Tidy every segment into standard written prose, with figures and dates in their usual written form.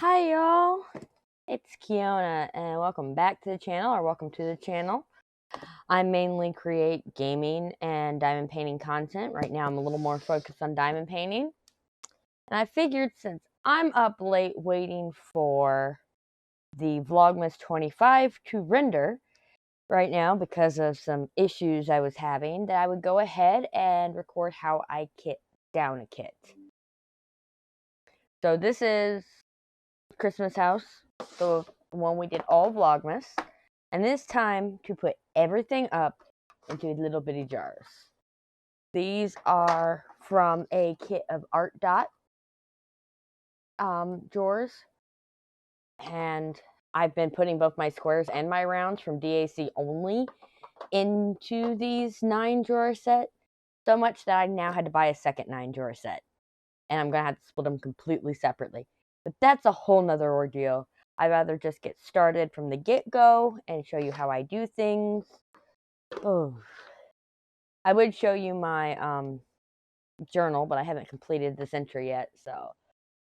Hi y'all, it's Kiona and welcome back to the channel, or welcome to the channel. I mainly create gaming and diamond painting content. Right now I'm a little more focused on diamond painting. And I figured since I'm up late waiting for the Vlogmas 25 to render right now because of some issues I was having, that I would go ahead and record how I kit down a kit. So this is Christmas house, the one we did all Vlogmas, and this time to put everything up into little bitty jars. These are from a kit of Art Dot drawers, and I've been putting both my squares and my rounds from DAC only into these 9-drawer set, so much that I now had to buy a second 9-drawer set, and I'm gonna have to split them completely separately. But that's a whole nother ordeal. I'd rather just get started from the get-go and show you how I do things. Oh, I would show you my journal, but I haven't completed this entry yet, so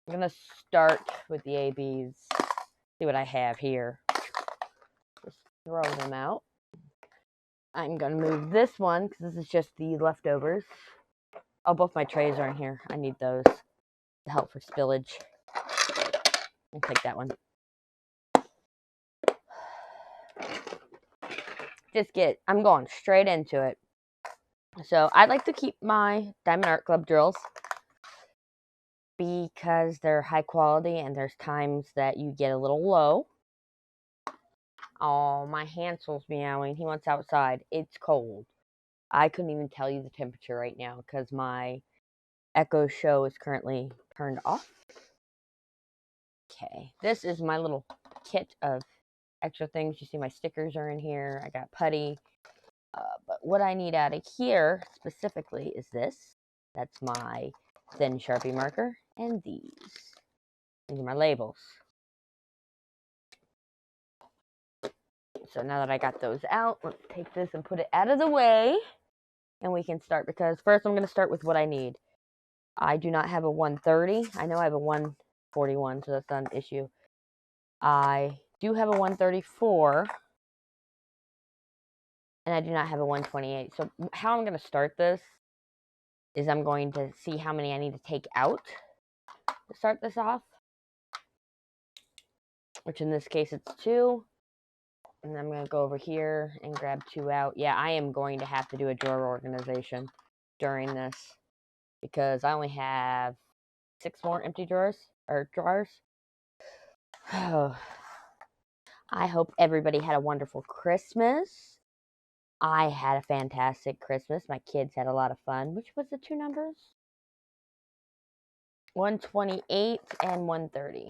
I'm gonna start with the ABs. See what I have here. Just throw them out. I'm gonna move this one because this is just the leftovers. Oh, both my trays are in here. I need those to help for spillage. I'll take that one. I'm going straight into it. So I like to keep my Diamond Art Club drills because they're high quality, and there's times that you get a little low. Oh, my Hansel's meowing. He wants outside. It's cold. I couldn't even tell you the temperature right now because my Echo Show is currently turned off. Okay, this is my little kit of extra things. You see my stickers are in here. I got putty. But what I need out of here specifically is this. That's my thin Sharpie marker. And these. These are my labels. So now that I got those out, let's take this and put it out of the way. And we can start, because first I'm going to start with what I need. I do not have a 130. I know I have a 141, so that's not an issue. I do have a 134. And I do not have a 128. So how I'm going to start this is I'm going to see how many I need to take out to start this off. Which in this case it's 2. And then I'm going to go over here and grab 2 out. Yeah, I am going to have to do a drawer organization during this, because I only have 6 more empty drawers, or drawers. Oh, I hope everybody had a wonderful Christmas. I had a fantastic Christmas. My kids had a lot of fun. Which was the 2 numbers? 128 and 130.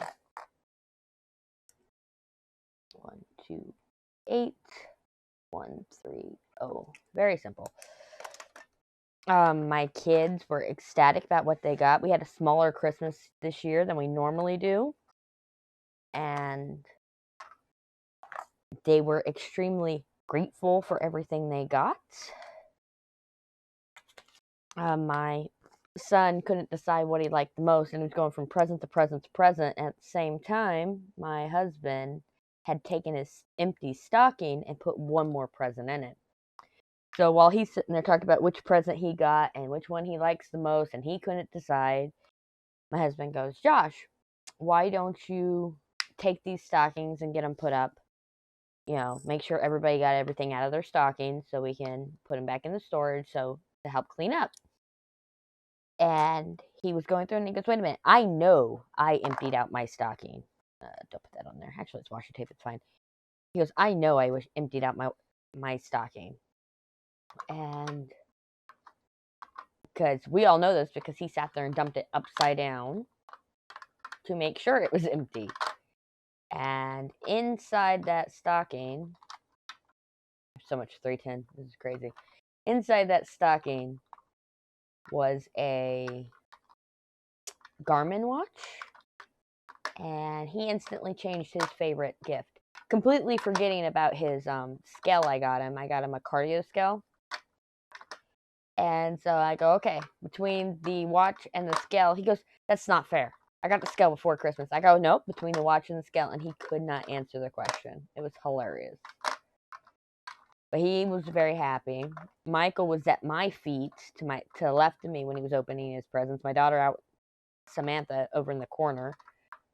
128, 130. Very simple. My kids were ecstatic about what they got. We had a smaller Christmas this year than we normally do, and they were extremely grateful for everything they got. My son couldn't decide what he liked the most, and he was going from present to present to present. At the same time, my husband had taken his empty stocking and put one more present in it. So while he's sitting there talking about which present he got and which one he likes the most, and he couldn't decide, my husband goes, "Josh, why don't you take these stockings and get them put up? You know, make sure everybody got everything out of their stockings so we can put them back in the storage, so to help clean up." And he was going through and he goes, "Wait a minute, I know I emptied out my stocking." Don't put that on there. Actually, it's washi tape. It's fine. He goes, "I know I emptied out my stocking." And because we all know this, because he sat there and dumped it upside down to make sure it was empty. And inside that stocking, so much 310, this is crazy. Inside that stocking was a Garmin watch, and he instantly changed his favorite gift, completely forgetting about his scale I got him. I got him a cardio scale. And so I go, okay, between the watch and the scale, he goes, "That's not fair. I got the scale before Christmas. I go, nope, between the watch and the scale, and he could not answer the question. It was hilarious. But he was very happy. Michael was at my feet to the left of me when he was opening his presents. My daughter out, Samantha, over in the corner,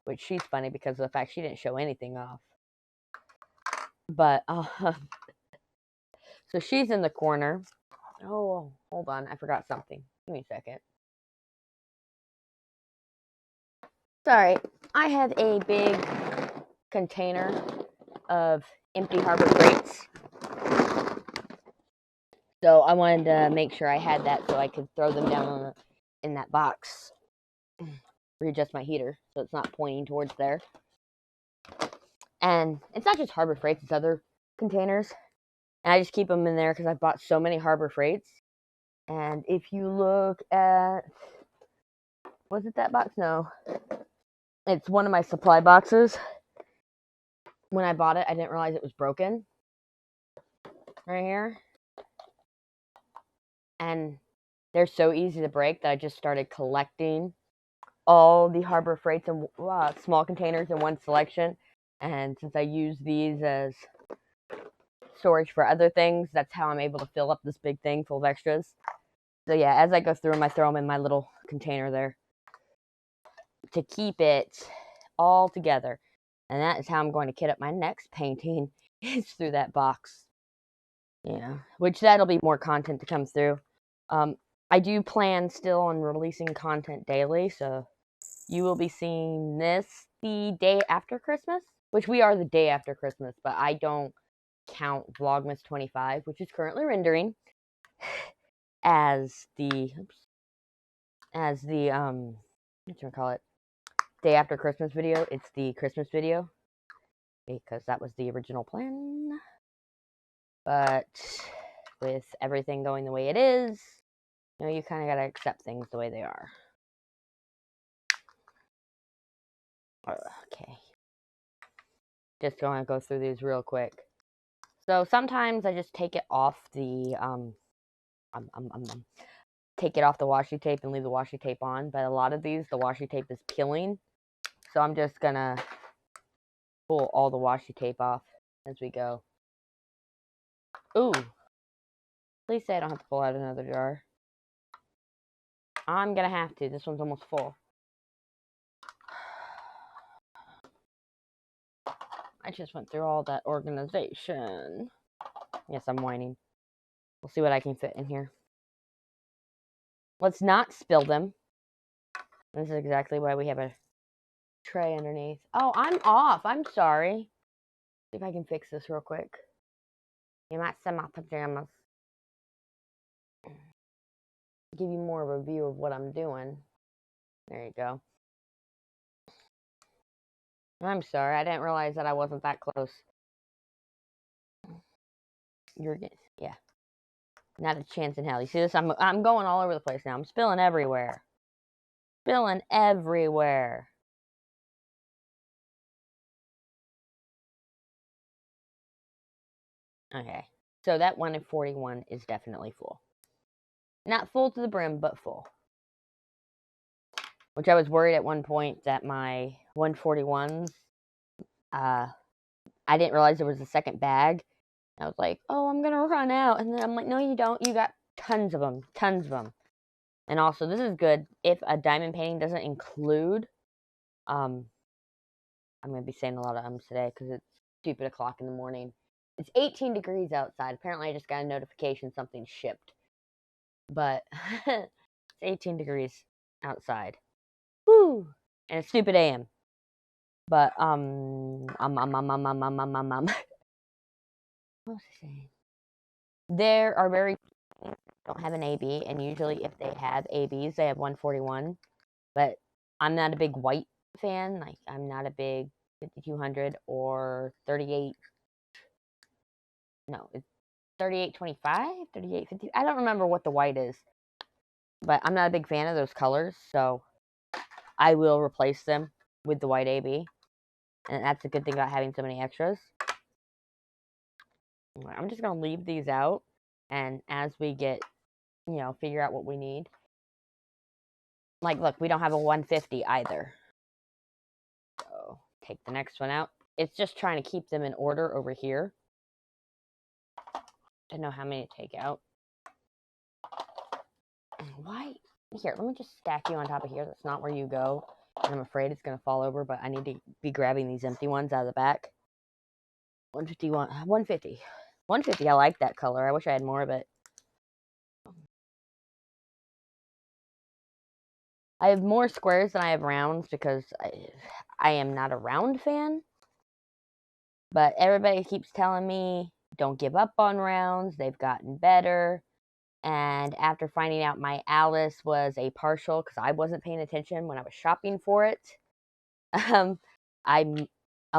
which she's funny because of the fact she didn't show anything off. But so she's in the corner. Oh, hold on, I forgot something. Give me a second. Sorry, I have a big container of empty Harbor Freights. So I wanted to make sure I had that so I could throw them down in that box. Readjust my heater so it's not pointing towards there. And it's not just Harbor Freights, it's other containers. And I just keep them in there because I've bought so many Harbor Freights. And if you look at... Was it that box? No. It's one of my supply boxes. When I bought it, I didn't realize it was broken. Right here. And they're so easy to break that I just started collecting all the Harbor Freights and small containers in one selection. And since I use these as storage for other things, that's how I'm able to fill up this big thing full of extras. So yeah, as I go through them, I throw them in my little container there to keep it all together. And that is how I'm going to kit up my next painting, is through that box. Yeah, which that'll be more content to come through. I do plan still on releasing content daily, so you will be seeing this the day after Christmas, which we are the day after Christmas, but I don't count Vlogmas 25, which is currently rendering, as the what do you call it, day after Christmas video. It's the Christmas video because that was the original plan. But with everything going the way it is, you know, you kind of got to accept things the way they are. Okay. Just going to go through these real quick. So sometimes I just take it off the take it off the washi tape and leave the washi tape on. But a lot of these, the washi tape is peeling, so I'm just gonna pull all the washi tape off as we go. Ooh, please say I don't have to pull out another jar. I'm gonna have to. This one's almost full. I just went through all that organization. Yes, I'm whining. We'll see what I can fit in here. Let's not spill them. This is exactly why we have a tray underneath. Oh, I'm off. I'm sorry. See if I can fix this real quick. You might send my pajamas. Give you more of a view of what I'm doing. There you go. I'm sorry. I didn't realize that I wasn't that close. You're getting, yeah. Not a chance in hell. You see this? I'm going all over the place now. I'm spilling everywhere. Spilling everywhere. Okay. So that 141 is definitely full. Not full to the brim, but full. Which I was worried at one point that my 141s, I didn't realize there was a second bag. I was like, oh, I'm going to run out. And then I'm like, no, you don't. You got tons of them. Tons of them. And also, this is good. If a diamond painting doesn't include, I'm going to be saying a lot of ums today because it's stupid o'clock in the morning. It's 18 degrees outside. Apparently, I just got a notification something shipped. But it's 18 degrees outside. Woo! And it's stupid AM. But, what was I saying? There are very don't have an AB, and usually if they have ABs, they have 141. But I'm not a big white fan. Like, I'm not a big 5200 or 38. No, it's 3825, 3850. I don't remember what the white is. But I'm not a big fan of those colors, so I will replace them with the white AB. And that's a good thing about having so many extras. I'm just going to leave these out. And as we get, figure out what we need. Like, look, we don't have a 150 either. take the next one out. It's just trying to keep them in order over here. I know how many to take out. Why? Here, let me just stack you on top of here. That's not where you go. And I'm afraid it's going to fall over, but I need to be grabbing these empty ones out of the back. 151, 150. 150, I like that color. I wish I had more of it. I have more squares than I have rounds because I am not a round fan. But everybody keeps telling me, don't give up on rounds. They've gotten better. And after finding out my Alice was a partial, because I wasn't paying attention when I was shopping for it, a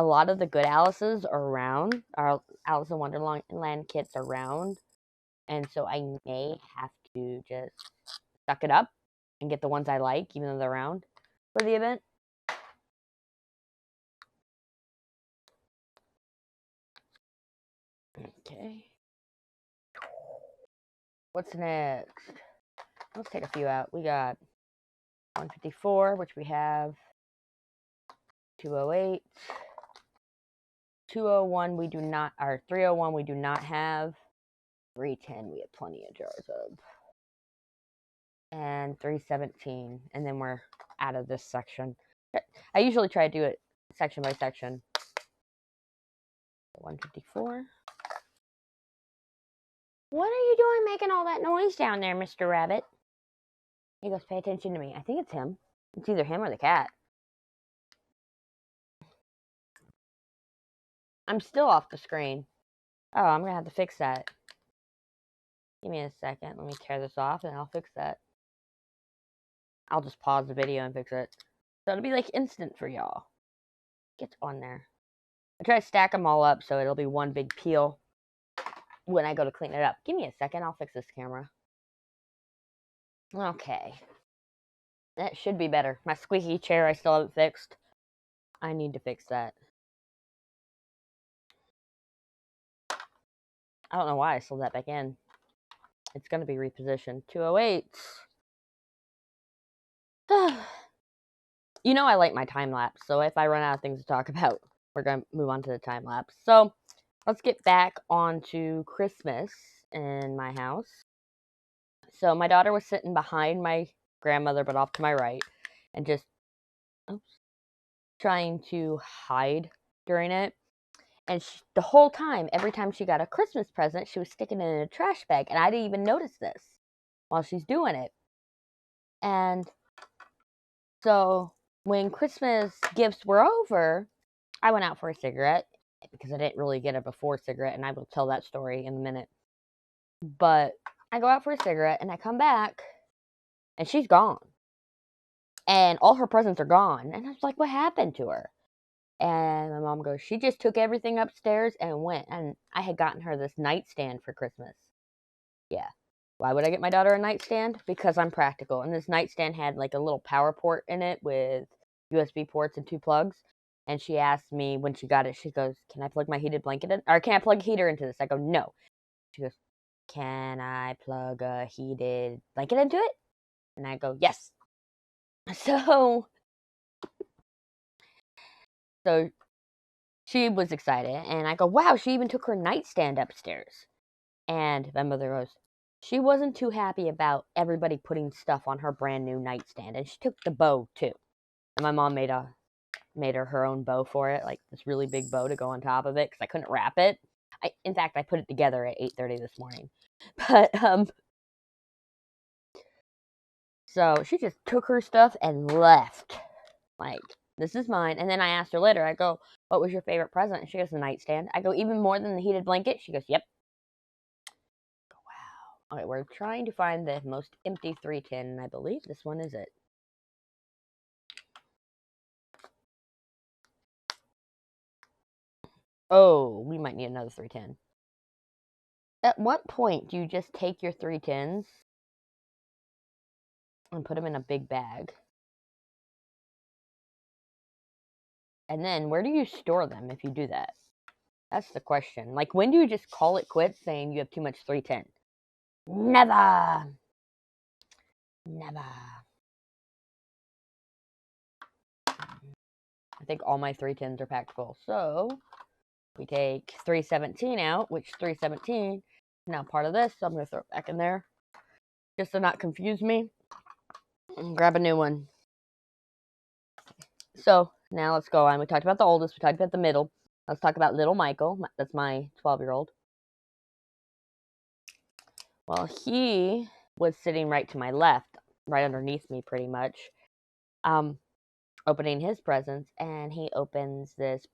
lot of the good Alice's are round. Our Alice in Wonderland kits are round. And so I may have to just suck it up and get the ones I like, even though they're round, for the event. Okay. What's next? Let's take a few out. We got 154, which we have. 208. 201 we do not, or 301 we do not have. 310 we have plenty of jars of. And 317. And then we're out of this section. I usually try to do it section by section. 154. What are you doing making all that noise down there, Mr. Rabbit? He goes, pay attention to me. I think it's him. It's either him or the cat. I'm still off the screen. Oh, I'm going to have to fix that. Give me a second. Let me tear this off and I'll fix that. I'll just pause the video and fix it. So it'll be like instant for y'all. Get on there. I try to stack them all up so it'll be one big peel when I go to clean it up. Give me a second. I'll fix this camera. Okay. That should be better. My squeaky chair I still haven't fixed. I need to fix that. I don't know why I sold that back in. It's going to be repositioned. 208. You know I like my time-lapse, so if I run out of things to talk about, we're going to move on to the time-lapse. So, let's get back onto Christmas in my house. So, my daughter was sitting behind my grandmother, but off to my right, and just trying to hide during it. And the whole time, every time she got a Christmas present, she was sticking it in a trash bag, and I didn't even notice this while she's doing it. And so, when Christmas gifts were over, I went out for a cigarette because I didn't really get a before cigarette, and I will tell that story in a minute. But I go out for a cigarette, and I come back, and she's gone. And all her presents are gone. And I was like, what happened to her? And my mom goes, she just took everything upstairs and went. And I had gotten her this nightstand for Christmas. Yeah. Why would I get my daughter a nightstand? Because I'm practical. And this nightstand had like a little power port in it with USB ports and 2 plugs. And she asked me when she got it, she goes, can I plug my heated blanket in? Or can I plug a heater into this? I go, no. She goes, can I plug a heated blanket into it? And I go, yes. So she was excited. And I go, wow, she even took her nightstand upstairs. And my mother goes, she wasn't too happy about everybody putting stuff on her brand new nightstand. And she took the bow, too. And my mom made her own bow for it, like this really big bow to go on top of it, because I couldn't wrap it. In fact, I put it together at 8:30 this morning. But, so she just took her stuff and left. Like, this is mine. And then I asked her later, I go, what was your favorite present? And she goes, the nightstand. I go, even more than the heated blanket? She goes, yep. I go, wow. Okay, we're trying to find the most empty 310, and I believe this one is it. Oh, we might need another 310. At what point do you just take your 310s and put them in a big bag? And then where do you store them if you do that? That's the question. Like, when do you just call it quits saying you have too much 310? Never. Never. I think all my 310s are packed full. So we take 317 out, which 317 is now part of this. So I'm going to throw it back in there just to not confuse me. And grab a new one. So now let's go on. We talked about the oldest. We talked about the middle. Let's talk about little Michael. That's my 12-year-old. Well, he was sitting right to my left, right underneath me pretty much, opening his presents, and he opens this.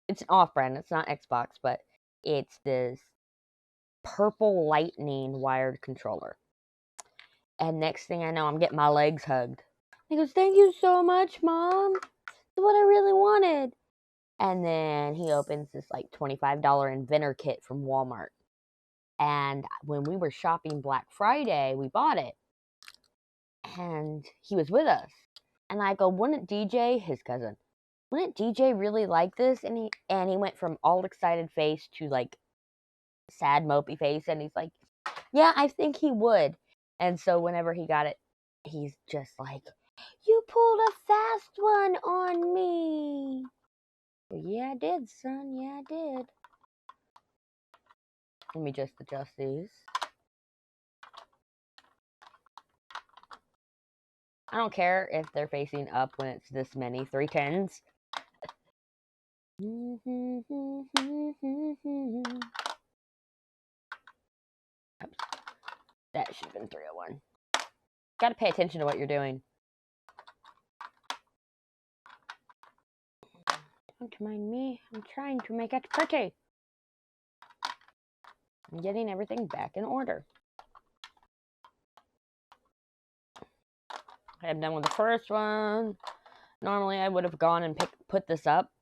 It's an off-brand. It's not Xbox, but it's this purple lightning wired controller. And next thing I know, I'm getting my legs hugged. He goes, "Thank you so much, Mom. That's what I really wanted." And then he opens this like $25 inventor kit from Walmart. And when we were shopping Black Friday, we bought it. And he was with us. And I go, "Wouldn't DJ," his cousin, "wouldn't DJ really like this?" And he went from all excited face to like sad mopey face. And he's like, "Yeah, I think he would." And so whenever he got it, he's just like, "You pulled a fast one on me." "Yeah, I did, son. Yeah, I did." Let me just adjust these. I don't care if they're facing up when it's this many 310s. Oops. That should have been 301. Gotta pay attention to what you're doing. Don't mind me. I'm trying to make it pretty. I'm getting everything back in order. I am done with the first one. Normally I would have gone and put this up.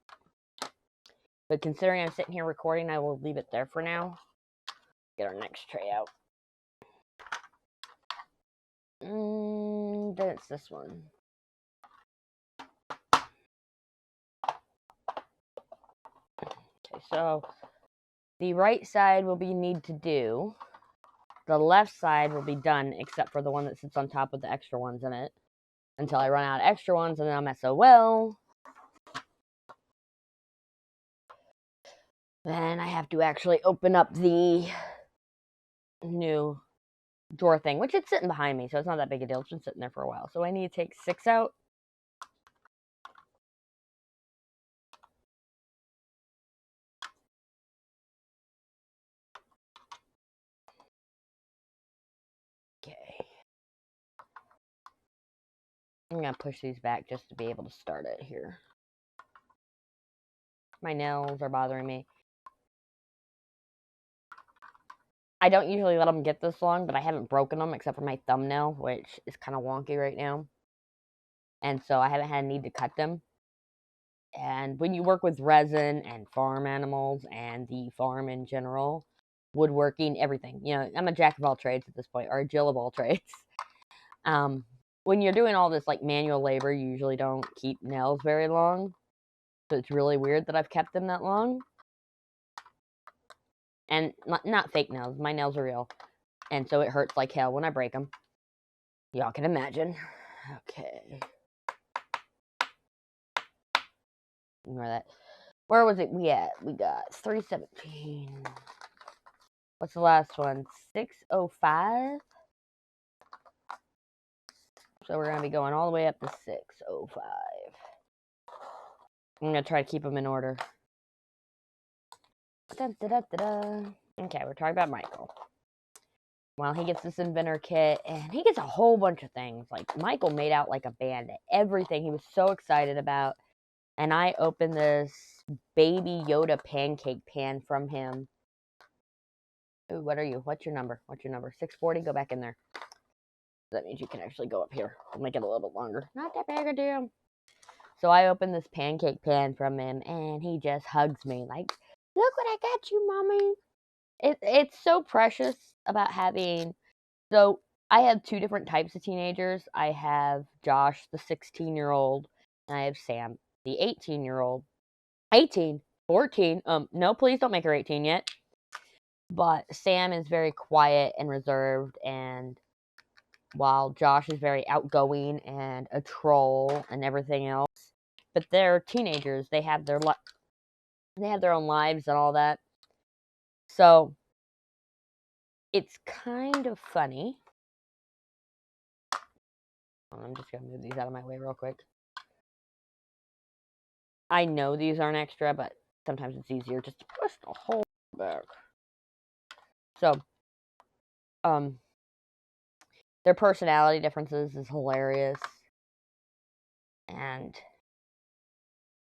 But considering I'm sitting here recording, I will leave it there for now. Get our next tray out. Then it's this one. Okay, so the right side will be need to do. The left side will be done, except for the one that sits on top with the extra ones in it. Until I run out of extra ones, and then I'm SOL. Then I have to actually open up the new drawer thing, which it's sitting behind me, so it's not that big a deal. It's been sitting there for a while. So I need to take 6 out. Okay. I'm going to push these back just to be able to start it here. My nails are bothering me. I don't usually let them get this long, but I haven't broken them except for my thumbnail, which is kind of wonky right now. And so I haven't had a need to cut them. And when you work with resin and farm animals and the farm in general, woodworking, everything, you know, I'm a jack of all trades at this point, or a Jill of all trades. When you're doing all this like manual labor, you usually don't keep nails very long. So it's really weird that I've kept them that long. And not fake nails. My nails are real. And so it hurts like hell when I break them. Y'all can imagine. Okay. Ignore that. Where was it we at? We got 317. What's the last one? 605. So we're going to be going all the way up to 605. I'm going to try to keep them in order. Da, da, da, da, da. Okay, we're talking about Michael. Well, he gets this inventor kit, and he gets a whole bunch of things. Like, Michael made out like a bandit. Everything he was so excited about. And I opened this Baby Yoda pancake pan from him. Ooh, what are you? What's your number? What's your number? 640? Go back in there. That means you can actually go up here. I'll make it a little bit longer. Not that big a deal. So I opened this pancake pan from him, and he just hugs me. Like, "Look what I got you, Mommy." It's so precious about having... So I have 2 different types of teenagers. I have Josh, the 16-year-old, and I have Sam, the 18-year-old. 18? 14? No, please don't make her 18 yet. But Sam is very quiet and reserved, and while Josh is very outgoing and a troll and everything else, but they're teenagers. They have their own lives and all that. So it's kind of funny. I'm just gonna move these out of my way real quick. I know these aren't extra, but sometimes it's easier just to push the whole back. So, their personality differences is hilarious. And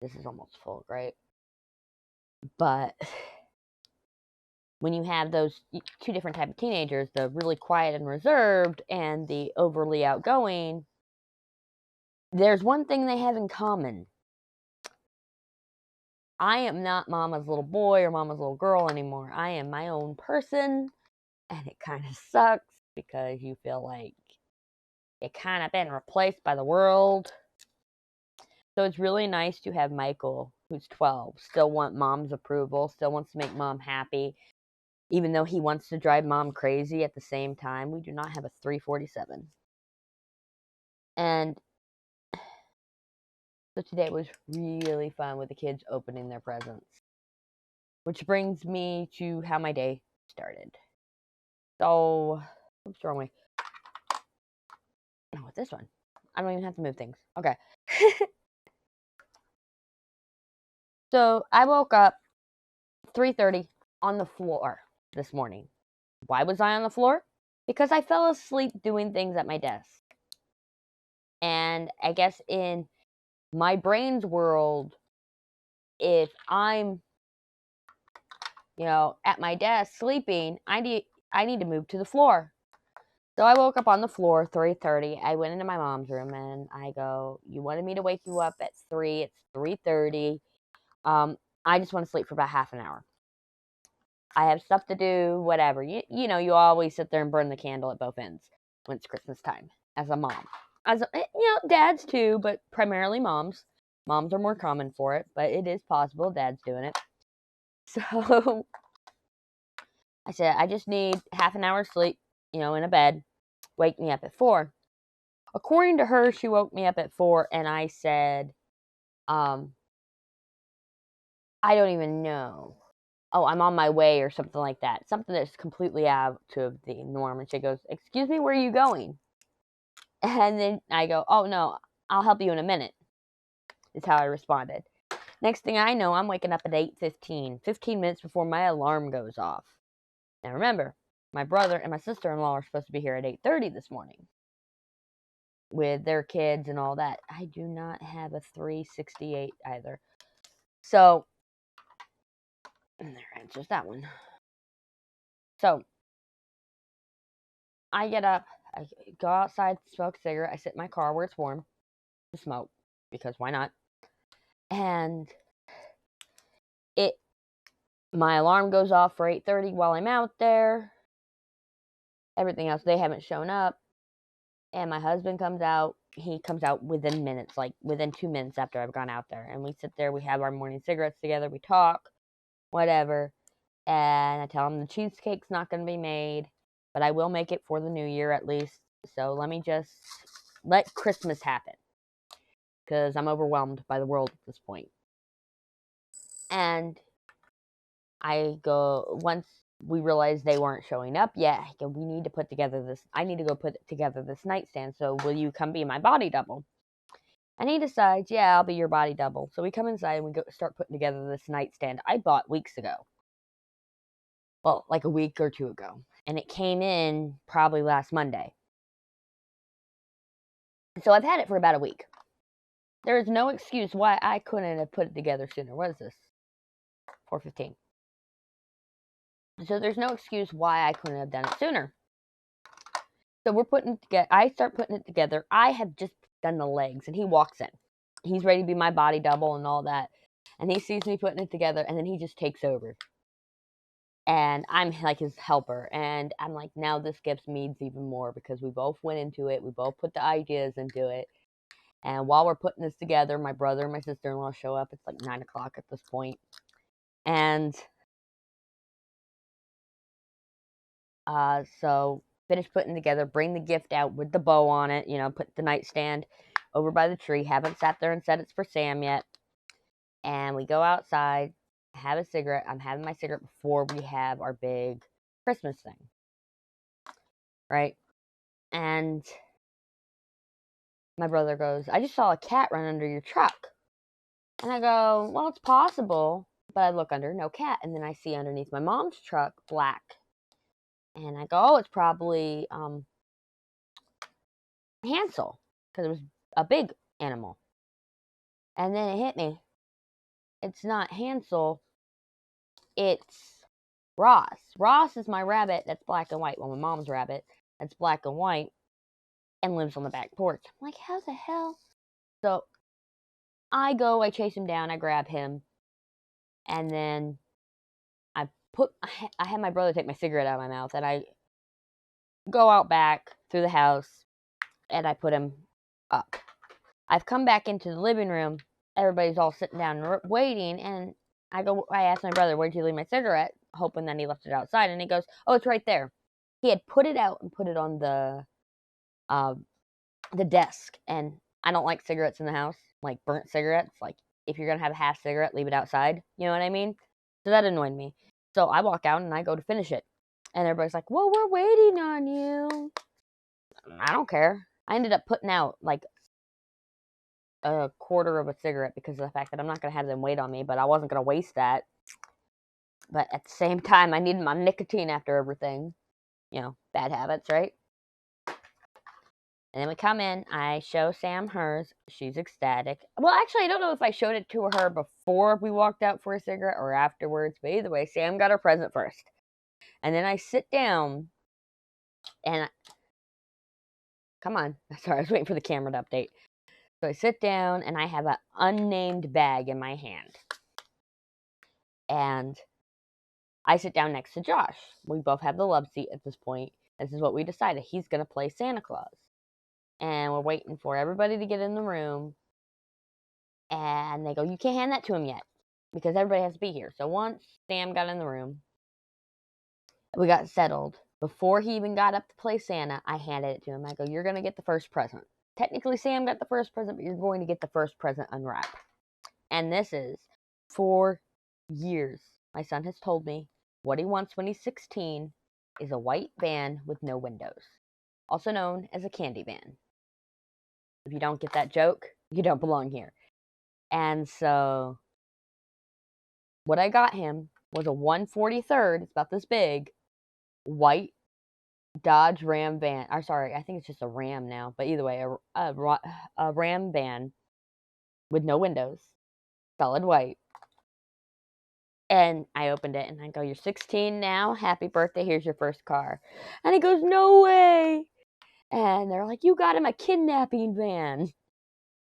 this is almost full, right? But when you have those two different type of teenagers, the really quiet and reserved and the overly outgoing, there's one thing they have in common. I am not mama's little boy or mama's little girl anymore. I am my own person, and it kind of sucks because you feel like you kind of been replaced by the world. So it's really nice to have Michael, who's 12, still want mom's approval, still wants to make mom happy, even though he wants to drive mom crazy at the same time. We do not have a 347. And so today was really fun with the kids opening their presents. Which brings me to how my day started. So, oops, wrong way. Oh, with this one. I don't even have to move things. Okay. So, I woke up 3:30 on the floor this morning. Why was I on the floor? Because I fell asleep doing things at my desk. And I guess in my brain's world, if I'm, at my desk sleeping, I need to move to the floor. So I woke up on the floor 3:30. I went into my mom's room and I go, "You wanted me to wake you up at 3. It's 3:30. I just want to sleep for about half an hour. I have stuff to do, whatever. You always sit there and burn the candle at both ends when it's Christmas time as a mom. Dads too, but primarily moms. Moms are more common for it, but it is possible dads doing it. So I said, I just need half an hour sleep, in a bed. Wake me up at 4. According to her, she woke me up at 4, and I said, I don't even know. Oh, I'm on my way or something like that. Something that's completely out of the norm. And she goes, "Excuse me, where are you going?" And then I go, "Oh, no, I'll help you in a minute," is how I responded. Next thing I know, I'm waking up at 8:15, 15 minutes before my alarm goes off. Now remember, my brother and my sister-in-law are supposed to be here at 8:30 this morning with their kids and all that. I do not have a 368 either. So, and there answers that one. So, I get up, I go outside, smoke a cigarette, I sit in my car where it's warm to smoke, because why not? And my alarm goes off for 8:30 while I'm out there. Everything else, they haven't shown up. And my husband comes out. He comes out within minutes, like within 2 minutes after I've gone out there. And we sit there, we have our morning cigarettes together, we talk, whatever. And I tell him the cheesecake's not going to be made, but I will make it for the new year at least. So let me just let Christmas happen, because I'm overwhelmed by the world at this point. And I go, once we realized they weren't showing up yet, I go, I need to go put together this nightstand, so will you come be my body double? And he decides, yeah, I'll be your body double. So we come inside and we start putting together this nightstand I bought weeks ago. Well, like a week or two ago. And it came in probably last Monday. So I've had it for about a week. There is no excuse why I couldn't have put it together sooner. What is this? 4:15. So there's no excuse why I couldn't have done it sooner. So we're putting it together. I start putting it together. I have just done the legs, and he walks in. He's ready to be my body double and all that. And he sees me putting it together, and then he just takes over. And I'm like his helper. And I'm like, now this gives means even more, because we both went into it. We both put the ideas into it. And while we're putting this together, my brother and my sister-in-law show up. It's like 9 o'clock at this point. And so finish putting together, bring the gift out with the bow on it, put the nightstand. over by the tree. Haven't sat there and said it's for Sam yet. And we go outside, have a cigarette. I'm having my cigarette before we have our big Christmas thing. Right? And my brother goes, I just saw a cat run under your truck. And I go, well, it's possible. But I look under, no cat. And then I see underneath my mom's truck, black. And I go, oh, it's probably Hansel. Because it was a big animal. And then it hit me. It's not Hansel. It's Ross. Ross is my rabbit that's black and white. Well, my mom's rabbit that's black and white and lives on the back porch. I'm like, how the hell? So I chase him down, I grab him, and then I had my brother take my cigarette out of my mouth, and I go out back through the house, and I put him up. I've come back into the living room. Everybody's all sitting down waiting, and I asked my brother, where'd you leave my cigarette? Hoping that he left it outside, and he goes, oh, it's right there. He had put it out and put it on the desk, and I don't like cigarettes in the house, like burnt cigarettes. Like, if you're gonna have a half cigarette, leave it outside. You know what I mean? So that annoyed me. So I walk out and I go to finish it, and everybody's like, well, we're waiting on you. I don't care. I ended up putting out like a quarter of a cigarette because of the fact that I'm not gonna have them wait on me, but I wasn't gonna waste that. But at the same time, I needed my nicotine after everything. You know, bad habits, right? And then we come in, I show Sam hers. She's ecstatic. Well, actually, I don't know if I showed it to her before we walked out for a cigarette or afterwards. But either way, Sam got her present first. And then I sit down and come on. Sorry, I was waiting for the camera to update. So I sit down and I have an unnamed bag in my hand. And I sit down next to Josh. We both have the love seat at this point. This is what we decided. He's going to play Santa Claus. And we're waiting for everybody to get in the room. And they go, you can't hand that to him yet. Because everybody has to be here. So once Sam got in the room, we got settled. Before he even got up to play Santa, I handed it to him. I go, you're going to get the first present. Technically, Sam got the first present, but you're going to get the first present unwrapped. And this is, for years, my son has told me what he wants when he's 16 is a white van with no windows. Also known as a candy van. If you don't get that joke, you don't belong here. And so what I got him was a 1/43, it's about this big, white Dodge Ram van. Or sorry, I think it's just a Ram now. But either way, a Ram van with no windows, solid white. And I opened it and I go, you're 16 now? Happy birthday, here's your first car. And he goes, no way. And they're like, you got him a kidnapping van.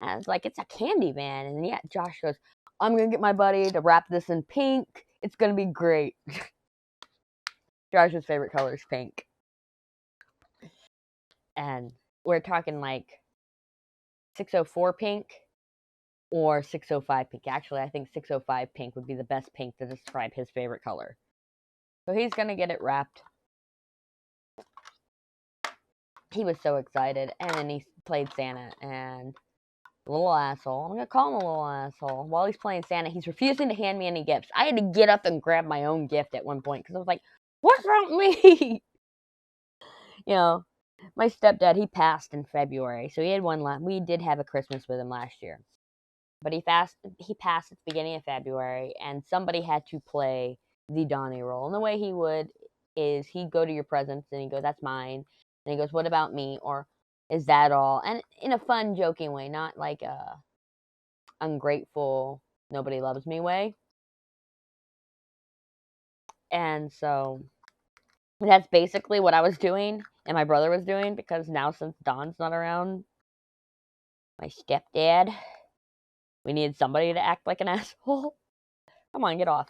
And I was like, it's a candy van. And yeah, Josh goes, I'm going to get my buddy to wrap this in pink. It's going to be great. Josh's favorite color is pink. And we're talking like 604 pink or 605 pink. Actually, I think 605 pink would be the best pink to describe his favorite color. So he's going to get it wrapped. He was so excited. And then he played Santa. And little asshole. I'm going to call him a little asshole. While he's playing Santa, he's refusing to hand me any gifts. I had to get up and grab my own gift at one point. Because I was like, what's wrong with me? You know, my stepdad, he passed in February. So he had we did have a Christmas with him last year. But he passed at the beginning of February, and somebody had to play the Donnie role. And the way he would is he'd go to your presents, and he'd go, that's mine. And he goes, what about me? Or is that all? And in a fun, joking way, not like a ungrateful, nobody loves me way. And so that's basically what I was doing, and my brother was doing, because now since Don's not around, my stepdad, we needed somebody to act like an asshole. Come on, get off.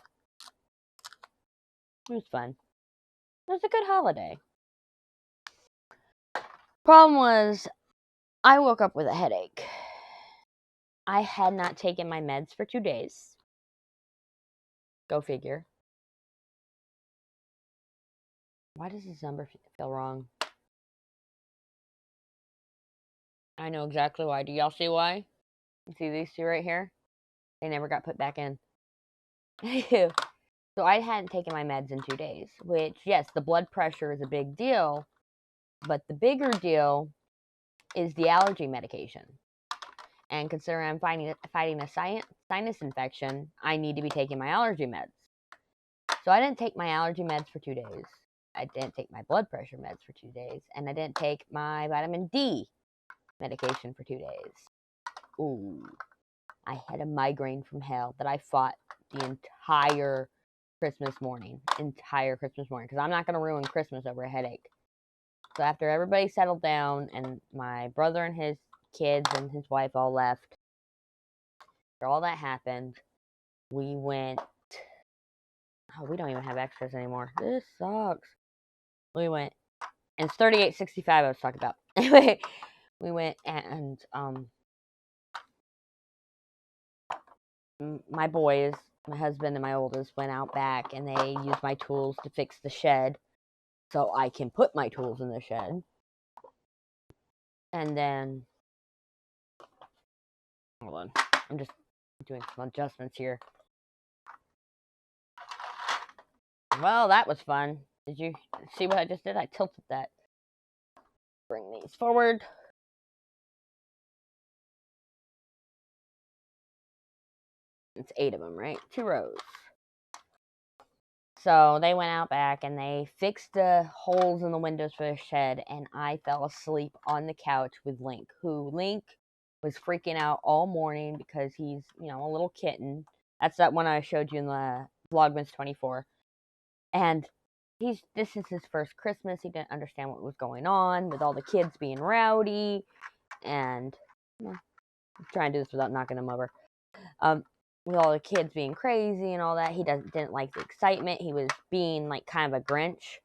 It was fun. It was a good holiday. Problem was, I woke up with a headache. I had not taken my meds for 2 days. Go figure. Why does this number feel wrong? I know exactly why. Do y'all see why? You see these two right here? They never got put back in. So I hadn't taken my meds in 2 days, which, yes, the blood pressure is a big deal, but the bigger deal is the allergy medication. And considering I'm fighting a sinus infection, I need to be taking my allergy meds. So I didn't take my allergy meds for 2 days. I didn't take my blood pressure meds for 2 days. And I didn't take my vitamin D medication for 2 days. Ooh. I had a migraine from hell that I fought the entire Christmas morning. Because I'm not going to ruin Christmas over a headache. So after everybody settled down and my brother and his kids and his wife all left, after all that happened, we went... Oh, we don't even have extras anymore. This sucks. We went... And it's 3865 I was talking about. Anyway, we went and... my boys, my husband and my oldest, went out back and they used my tools to fix the shed so I can put my tools in the shed. And then, hold on, I'm just doing some adjustments here. Well, that was fun. Did you see what I just did? I tilted that. Bring these forward. It's 8 of them, right? 2 rows. So they went out back and they fixed the holes in the windows for the shed, and I fell asleep on the couch with Link, who Link was freaking out all morning because he's, you know, a little kitten. That's that one I showed you in the Vlogmas 24. And this is his first Christmas. He didn't understand what was going on with all the kids being rowdy, and I'm trying to do this without knocking him over. With all the kids being crazy and all that, he didn't like the excitement. He was being like kind of a Grinch.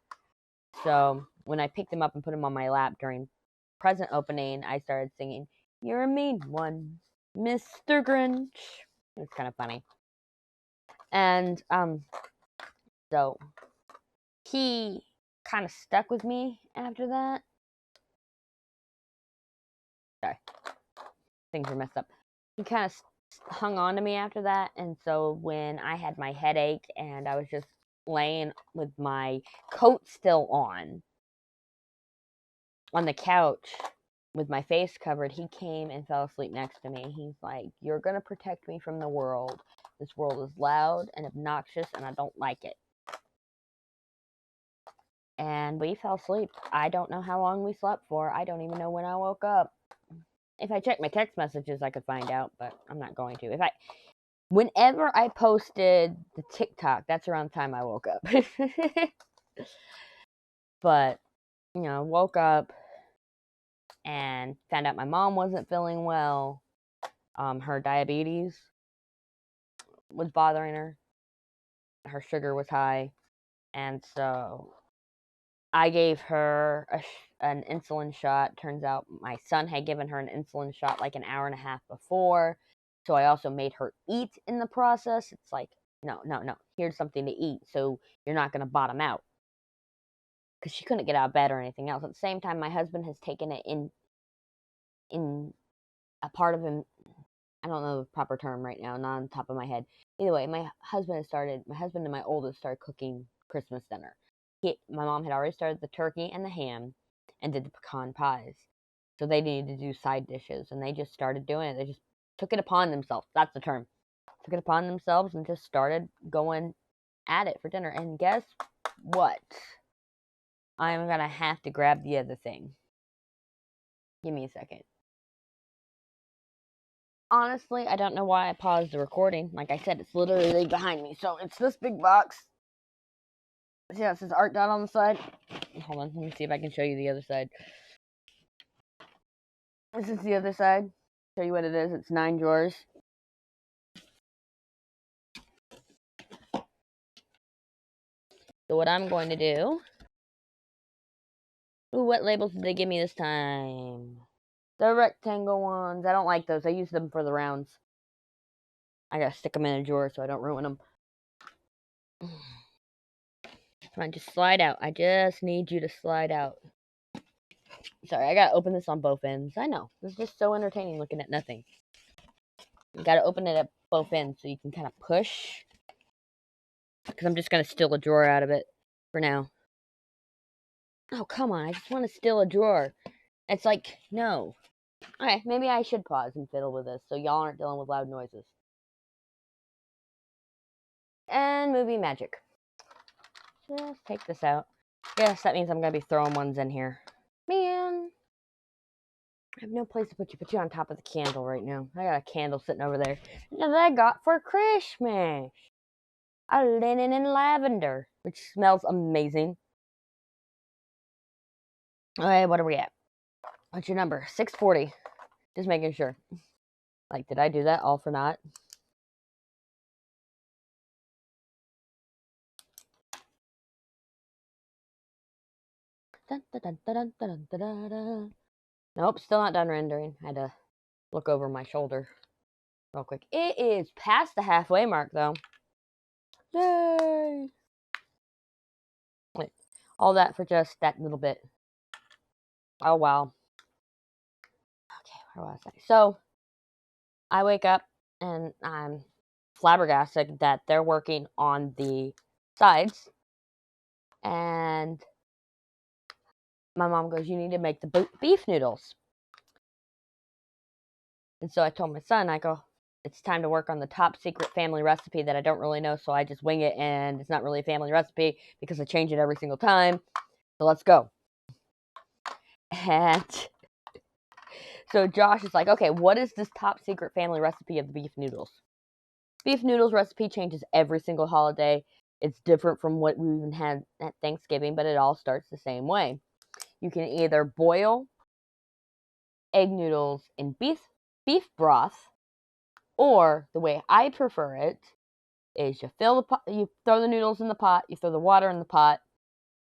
So when I picked him up and put him on my lap during present opening, I started singing, "You're a mean one, Mr. Grinch." It was kind of funny. And so he kind of stuck with me after that. Sorry, things are messed up. He kind of hung on to me after that, and so when I had my headache and I was just laying with my coat still on the couch with my face covered, he came and fell asleep next to me. He's like, "You're gonna protect me from the world. This world is loud and obnoxious and I don't like it." And we fell asleep. I don't know how long we slept for. I don't even know when I woke up. If I check my text messages, I could find out, but I'm not going to. Whenever I posted the TikTok, that's around the time I woke up. But, you know, woke up and found out my mom wasn't feeling well. Her diabetes was bothering her. Her sugar was high. And so I gave her an insulin shot. Turns out my son had given her an insulin shot like an hour and a half before. So I also made her eat in the process. It's like, no. Here's something to eat so you're not going to bottom out. Because she couldn't get out of bed or anything else. At the same time, my husband has taken it in a part of him. I don't know the proper term right now, not on the top of my head. Either way, my husband and my oldest started cooking Christmas dinner. My mom had already started the turkey and the ham and did the pecan pies. So they needed to do side dishes, and they just started doing it. They just took it upon themselves. That's the term. Took it upon themselves and just started going at it for dinner. And guess what? I'm going to have to grab the other thing. Give me a second. Honestly, I don't know why I paused the recording. Like I said, it's literally behind me. So it's this big box. See how it says art dot on the side? Hold on, let me see if I can show you the other side. This is the other side. Show you what it is. It's 9 drawers. So what I'm going to do... Ooh, what labels did they give me this time? The rectangle ones. I don't like those. I use them for the rounds. I gotta stick them in a drawer so I don't ruin them. Come on, just slide out. I just need you to slide out. Sorry, I gotta open this on both ends. I know. It's just so entertaining looking at nothing. You gotta open it at both ends so you can kind of push. Because I'm just gonna steal a drawer out of it for now. Oh, come on. I just want to steal a drawer. It's like, no. Okay, maybe I should pause and fiddle with this so y'all aren't dealing with loud noises. And movie magic. Just take this out. Yes, that means I'm gonna be throwing ones in here. Man. I have no place to put you on top of the candle right now. I got a candle sitting over there that I got for Christmas. A linen and lavender, which smells amazing. Okay, what are we at? What's your number? 640. Just making sure. Like, did I do that all for naught? Dun, dun, dun, dun, dun, dun, dun. Nope, still not done rendering. I had to look over my shoulder real quick. It is past the halfway mark, though. Yay! Wait, all that for just that little bit. Oh, wow. Okay, where was I? So, I wake up, and I'm flabbergasted that they're working on the sides. And my mom goes, you need to make the beef noodles. And so I told my son, I go, it's time to work on the top secret family recipe that I don't really know, so I just wing it, and it's not really a family recipe because I change it every single time. So let's go. And so Josh is like, okay, what is this top secret family recipe of the beef noodles? Beef noodles recipe changes every single holiday. It's different from what we even had at Thanksgiving, but it all starts the same way. You can either boil egg noodles in beef broth, or the way I prefer it is you fill the pot, you throw the noodles in the pot, you throw the water in the pot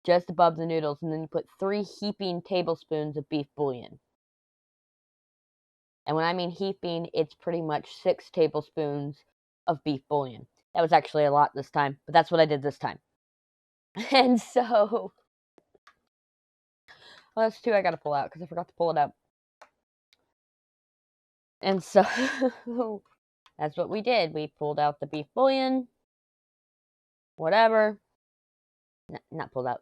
just above the noodles, and then you put 3 heaping tablespoons of beef bouillon. And when I mean heaping, it's pretty much 6 tablespoons of beef bouillon. That was actually a lot this time, but that's what I did this time. And so, well, that's 2 I gotta pull out because I forgot to pull it out. And so, that's what we did. We pulled out the beef bouillon, whatever. Not pulled out.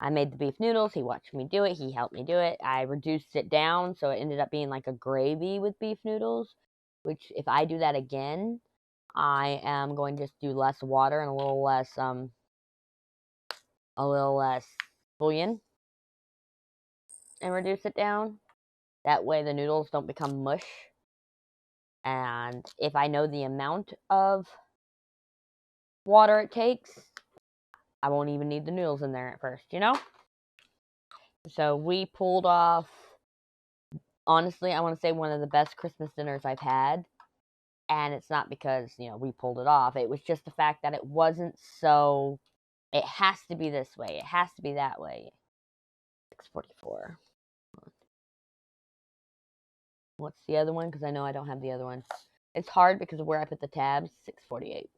I made the beef noodles. He watched me do it. He helped me do it. I reduced it down, so it ended up being like a gravy with beef noodles, which if I do that again, I am going to just do less water and a little less bouillon and reduce it down. That way the noodles don't become mush. And if I know the amount of water it takes, I won't even need the noodles in there at first, you know? So we pulled off, honestly, I want to say one of the best Christmas dinners I've had. And it's not because, we pulled it off. It was just the fact that it wasn't so, it has to be this way. It has to be that way. 644. What's the other one? Because I know I don't have the other one. It's hard because of where I put the tabs. 648.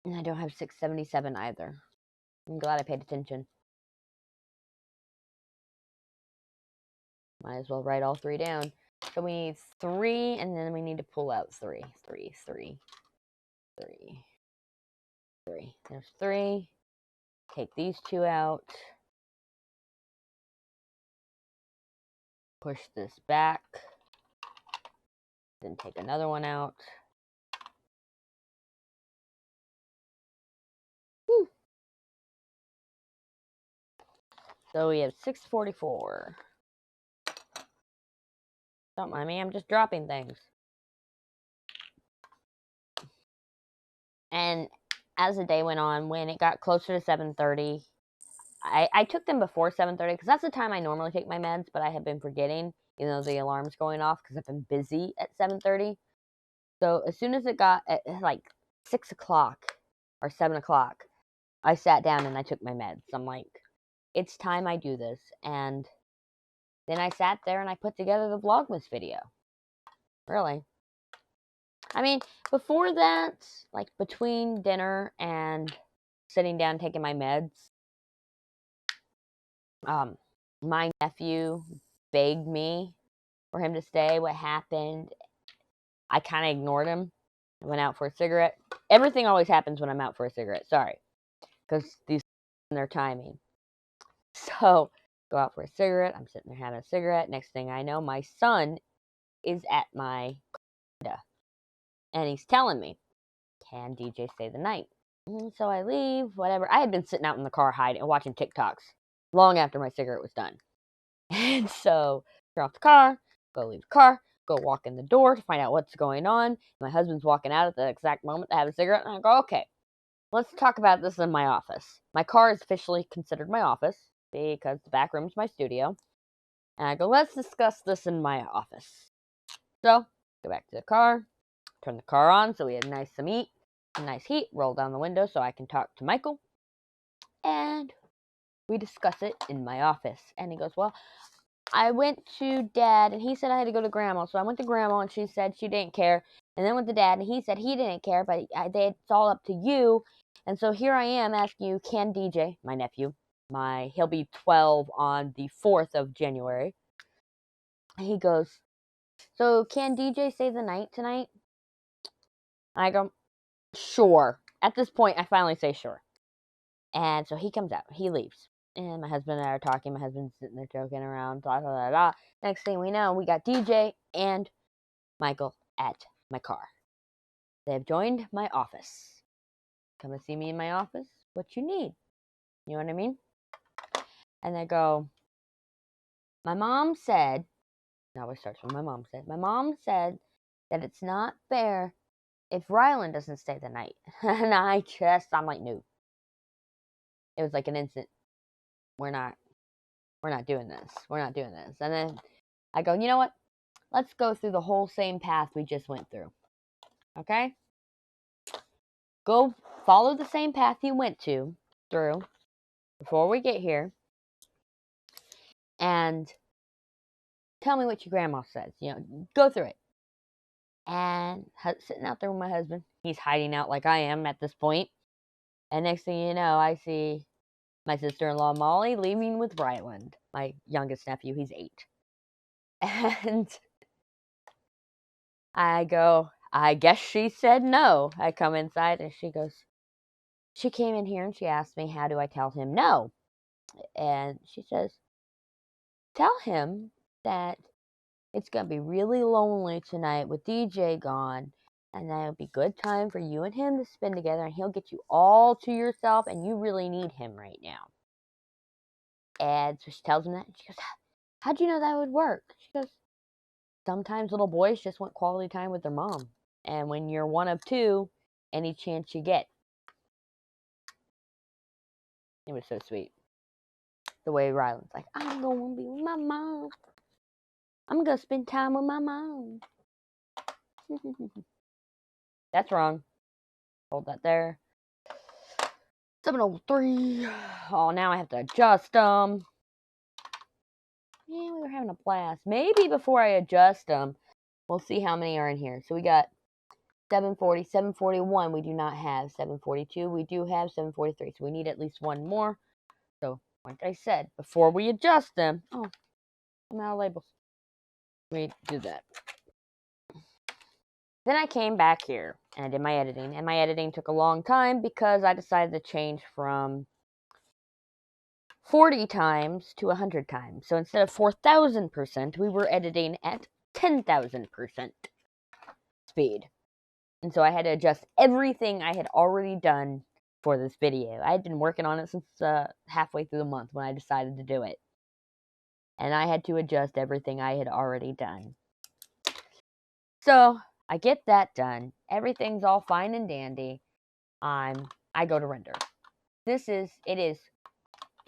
And I don't have 677 either. I'm glad I paid attention. Might as well write all 3 down. So we need 3, and then we need to pull out 3. 3, 3, 3, 3. There's 3. Take these 2 out. Push this back. Then take another one out. Whew. So we have 644. Don't mind me, I'm just dropping things. And as the day went on, when it got closer to 7:30, I took them before 7:30 because that's the time I normally take my meds, but I had been forgetting, the alarm's going off because I've been busy at 7:30. So as soon as it got at like 6 o'clock or 7 o'clock, I sat down and I took my meds. I'm like, it's time I do this. And then I sat there and I put together the Vlogmas video. Really. I mean, before that, like between dinner and sitting down taking my meds, my nephew begged me for him to stay. What happened? I kind of ignored him. I went out for a cigarette. Everything always happens when I'm out for a cigarette. Sorry, because these and their timing. So go out for a cigarette. I'm sitting there having a cigarette. Next thing I know, my son is at my window, and he's telling me, "Can DJ stay the night?" So I leave. Whatever. I had been sitting out in the car hiding and watching TikToks long after my cigarette was done. And so, turn off the car, go leave the car, go walk in the door to find out what's going on. My husband's walking out at the exact moment to have a cigarette, and I go, okay, let's talk about this in my office. My car is officially considered my office because the back room is my studio. And I go, let's discuss this in my office. So, go back to the car, turn the car on so we have nice heat, roll down the window so I can talk to Michael. And we discuss it in my office. And he goes, well, I went to Dad, and he said I had to go to Grandma. So I went to Grandma, and she said she didn't care. And then went to Dad, and he said he didn't care, but it's all up to you. And so here I am asking you, can DJ, my nephew, he'll be 12 on the 4th of January. He goes, so can DJ stay the night tonight? I go, sure. At this point, I finally say sure. And so he comes out. He leaves. And my husband and I are talking. My husband's sitting there joking around. Blah, blah, blah, blah. Next thing we know, we got DJ and Michael at my car. They have joined my office. Come and see me in my office. What you need? You know what I mean? And they go, my mom said, it always starts with my mom said. My mom said that it's not fair if Rylan doesn't stay the night. And I'm like, no. It was like an instant. We're not doing this. We're not doing this. And then I go, you know what? Let's go through the whole same path we just went through. Okay? Go follow the same path you went through before we get here. And tell me what your grandma says. Go through it. And sitting out there with my husband. He's hiding out like I am at this point. And next thing you know, I see my sister-in-law, Molly, leaving with Ryland, my youngest nephew. He's 8. And I go, I guess she said no. I come inside and she goes, she came in here and she asked me, how do I tell him no? And she says, tell him that it's going to be really lonely tonight with DJ gone. And that it'll be good time for you and him to spend together. And he'll get you all to yourself. And you really need him right now. And so she tells him that. And she goes, how'd you know that would work? She goes, sometimes little boys just want quality time with their mom. And when you're one of 2, any chance you get. It was so sweet. The way Ryland's like, I'm going to be with my mom. I'm going to spend time with my mom. That's wrong. Hold that there. 7:03. Oh, now I have to adjust them. Yeah, we were having a blast. Maybe before I adjust them, we'll see how many are in here. So we got 740, 741 we do not have. 742 we do have. 743. So we need at least one more. So, like I said, before we adjust them... Oh, I'm out of labels. We do that. Then I came back here and I did my editing. And my editing took a long time because I decided to change from 40 times to 100 times. So instead of 4,000%, we were editing at 10,000% speed. And so I had to adjust everything I had already done for this video. I had been working on it since halfway through the month when I decided to do it. And I had to adjust everything I had already done. So I get that done. Everything's all fine and dandy. I go to render. It is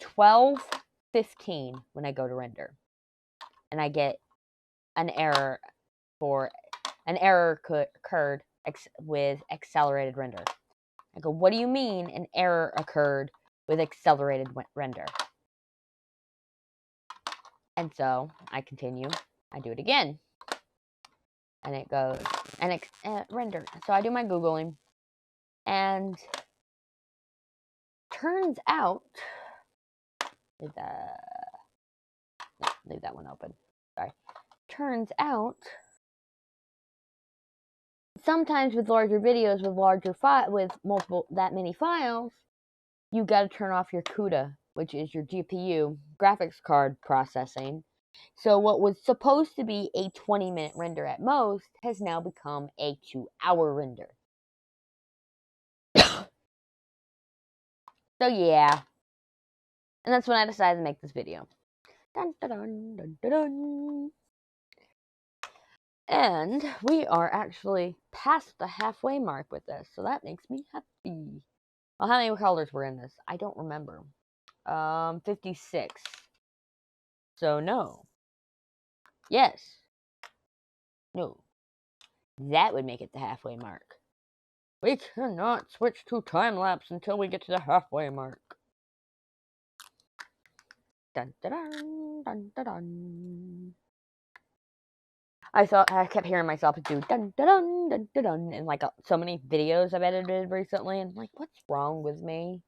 12:15 when I go to render. And I get an error occurred with accelerated render. I go, what do you mean an error occurred with accelerated render? And so I continue. I do it again. and it goes, and it render. So I do my Googling, and turns out, leave that one open. Sorry. Turns out, sometimes with larger videos, with that many files, you gotta turn off your CUDA, which is your GPU, graphics card processing. So what was supposed to be a 20-minute render at most has now become a 2-hour render. So yeah. And that's when I decided to make this video. Dun, dun, dun, dun, dun, dun. And we are actually past the halfway mark with this, so that makes me happy. Well, how many colors were in this? I don't remember. 56. So no. Yes. No. That would make it the halfway mark. We cannot switch to time-lapse until we get to the halfway mark. Dun dun dun dun dun dun. I kept hearing myself do dun dun dun dun dun dun in like so many videos I've edited recently, and I'm like, what's wrong with me?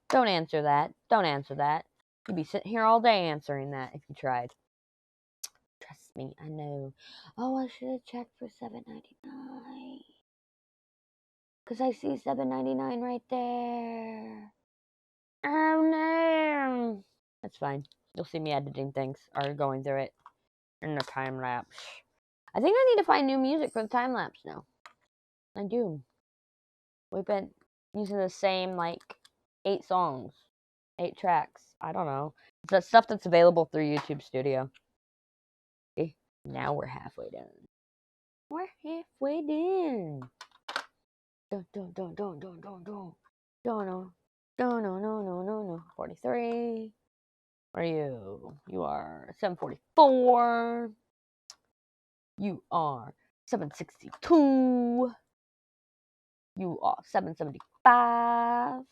Don't answer that. Don't answer that. You'd be sitting here all day answering that if you tried. Trust me, I know. Oh, I should have checked for $7.99. Because I see $7.99 right there. Oh no. That's fine. You'll see me editing things or going through it in the time lapse. I think I need to find new music for the time lapse now. I do. We've been using the same like 8 songs, 8 tracks. I don't know. It's the stuff that's available through YouTube Studio. Okay, now we're halfway done. We're halfway done. No. 43. Where are you? You are 744. You are 762. You are 775.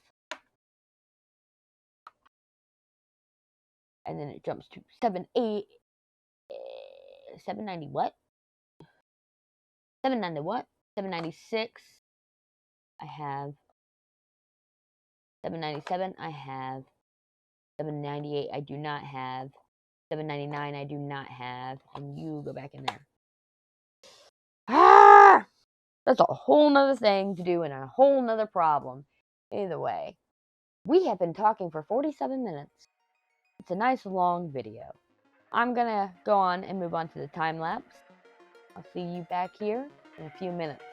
And then it jumps to 790 what? 790 what? 796. I have 797. I have 798. I do not have 799. I do not have. And you go back in there. Ah! That's a whole nother thing to do and a whole nother problem. Either way, we have been talking for 47 minutes. It's a nice long video. I'm gonna go on and move on to the time lapse. I'll see you back here in a few minutes.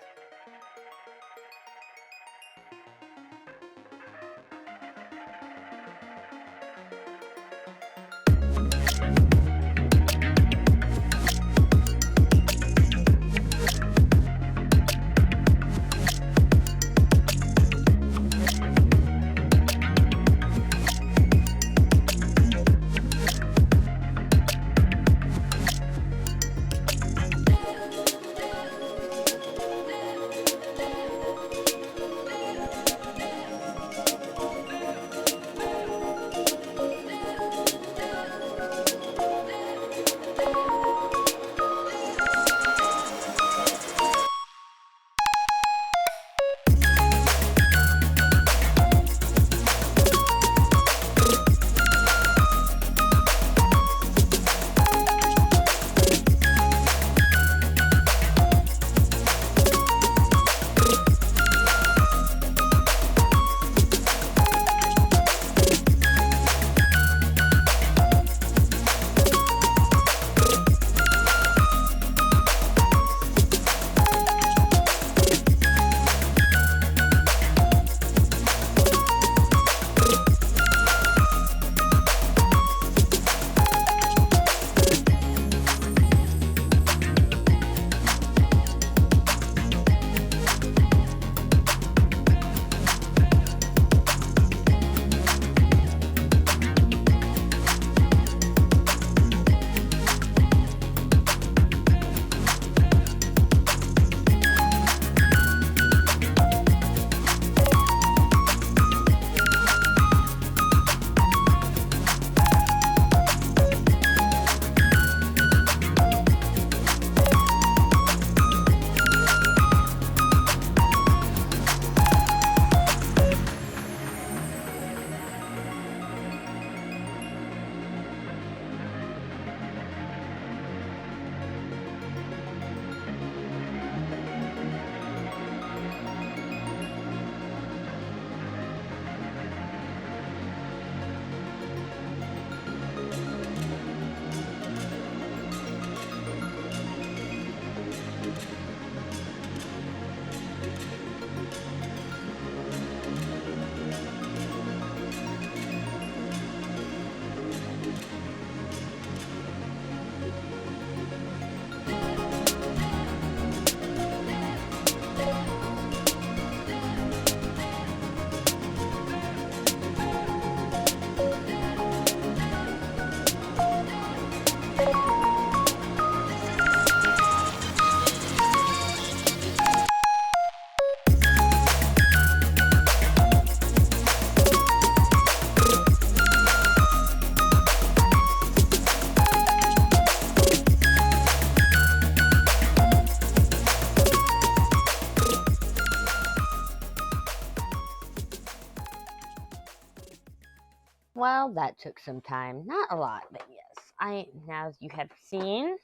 Well, that took some time. Not a lot, but yes. Now you have seen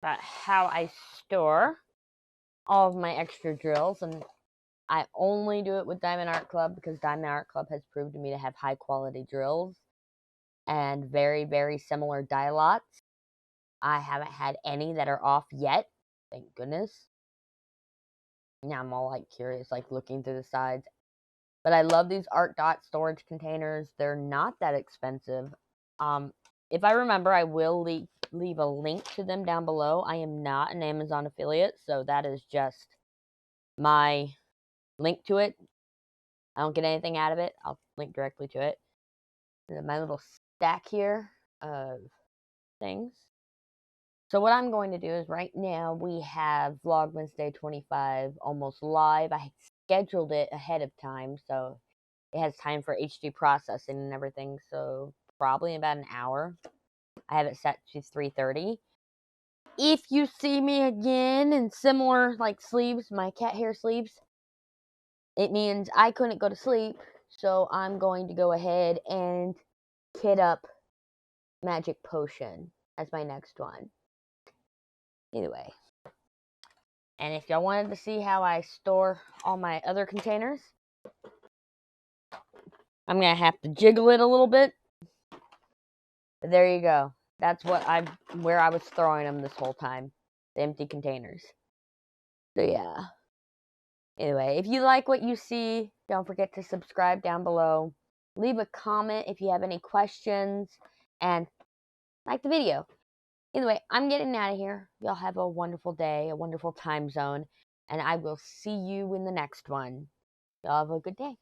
about how I store all of my extra drills, and I only do it with Diamond Art Club because Diamond Art Club has proved to me to have high quality drills and very, very similar die lots. I haven't had any that are off yet, thank goodness. Now I'm all like curious, like looking through the sides. But I love these Art Dot storage containers. They're not that expensive. If I remember, I will leave a link to them down below. I am not an Amazon affiliate, so that is just my link to it. I don't get anything out of it. I'll link directly to it. My little stack here of things. So what I'm going to do is right now we have Vlogmas Day 25 almost live. I scheduled it ahead of time, so it has time for HD processing and everything, so probably in about an hour. I have it set to 3:30. If you see me again in similar like sleeves, my cat hair sleeves, it means I couldn't go to sleep, so I'm going to go ahead and kit up Magic Potion as my next one. Anyway. And if y'all wanted to see how I store all my other containers, I'm going to have to jiggle it a little bit. But there you go. That's where I was throwing them this whole time. The empty containers. So yeah. Anyway, if you like what you see, don't forget to subscribe down below. Leave a comment if you have any questions. And like the video. Anyway, I'm getting out of here. Y'all have a wonderful day, a wonderful time zone. And I will see you in the next one. Y'all have a good day.